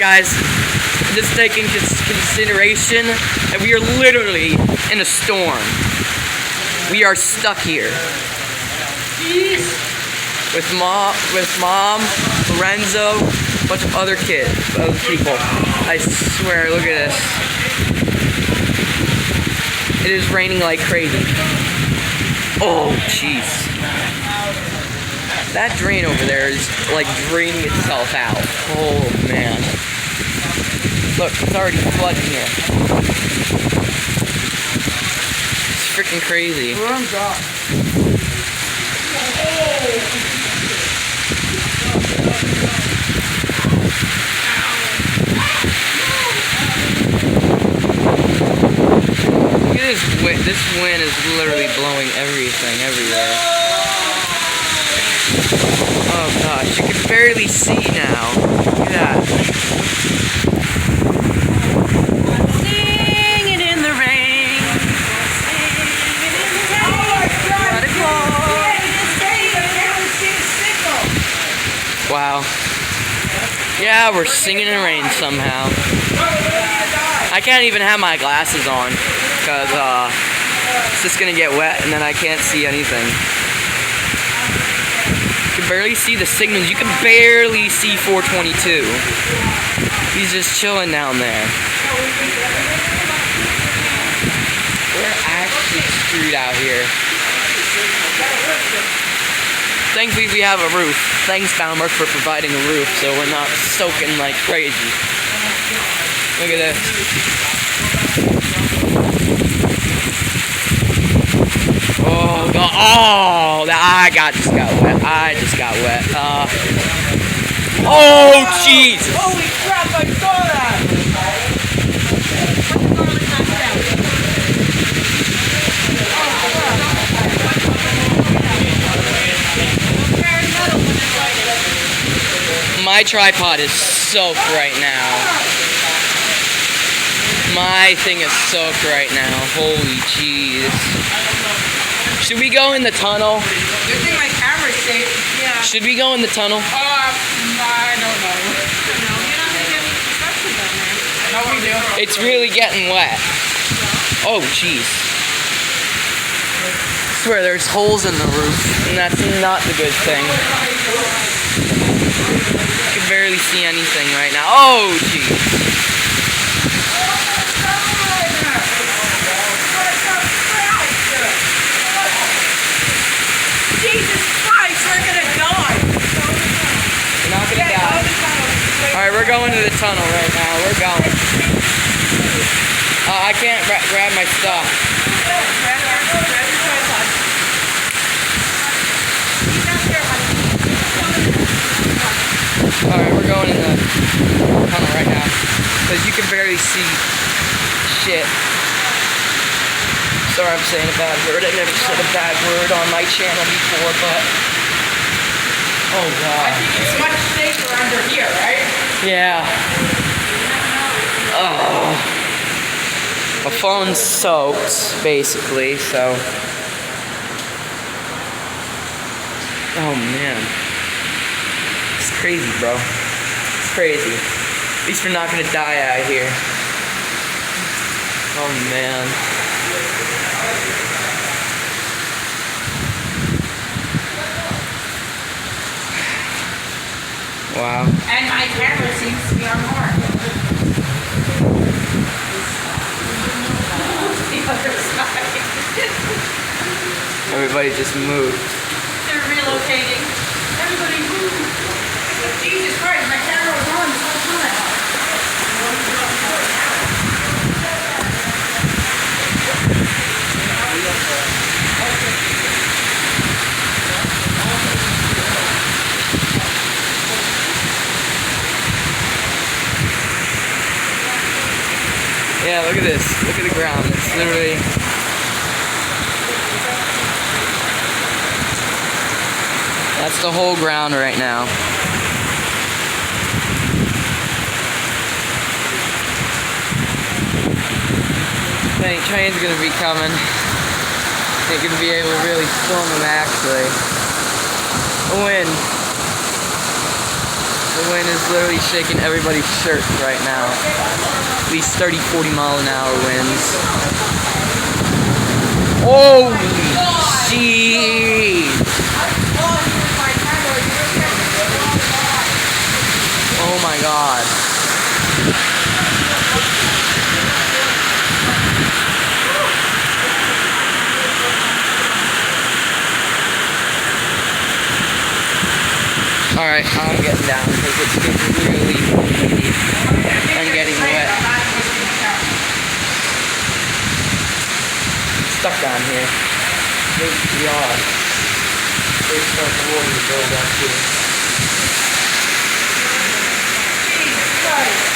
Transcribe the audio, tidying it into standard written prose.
Guys, just take into consideration that we are literally in a storm. We are stuck here. With mom, Lorenzo, a bunch of other kids, other people. I swear, look at this. It is raining like crazy. Oh, jeez. That drain over there is like draining itself out. Oh, man. Look, it's already flooding here. It's freaking crazy. Look at this wind. This wind is literally blowing everything everywhere. Oh gosh, you can barely see now. Look at that. Singing in the rain. Wow. Yeah, we're singing in the rain somehow. I can't even have my glasses on because it's just gonna get wet and then I can't see anything. You can barely see the signals. You can barely see 422. He's just chilling down there. We're actually screwed out here. Thankfully we have a roof. Thanks Baumark for providing a roof so we're not soaking like crazy. Look at this. Oh god. Oh, I just got wet. I just got wet. Oh jeez. Holy crap, I saw that! My tripod is soaked right now. My thing is soaked right now. Holy jeez. Should we go in the tunnel? Good thing my camera's safe. Yeah. Should we go in the tunnel? I don't know. No, you're not gonna get any construction down there. No, we do. It's really getting wet. Oh jeez. I swear there's holes in the roof, and that's not the good thing. I can barely see anything right now. Oh jeez. Jesus Christ, we're gonna die! We're not gonna die. Alright, we're going to the tunnel right now. We're going. I can't grab my stuff. Alright, we're going in the tunnel right now. Because you can barely see shit. Sorry I'm saying a bad word. I never said a bad word on my channel before, but... Oh god. I think it's much safer under here, right? Yeah. Oh. My phone's soaked, basically, so... Oh man. It's crazy, bro. It's crazy. At least we're not gonna die out here. Oh man. Wow. And my camera seems to be on more. The other side. Everybody just moved. They're relocating. Everybody move. Jesus Christ, my camera was on this whole time. Yeah, look at this. Look at the ground. It's literally... That's the whole ground right now. Any train's gonna be coming. Ain't gonna be able to really film them actually. The wind. The wind is literally shaking everybody's shirts right now. At least 30, 40 mile an hour winds. Holy shit! Oh my god. Alright, I'm getting down because it's getting really windy and getting wet. Stuck down here. There's yard. There's some water to build up here. Jesus Christ.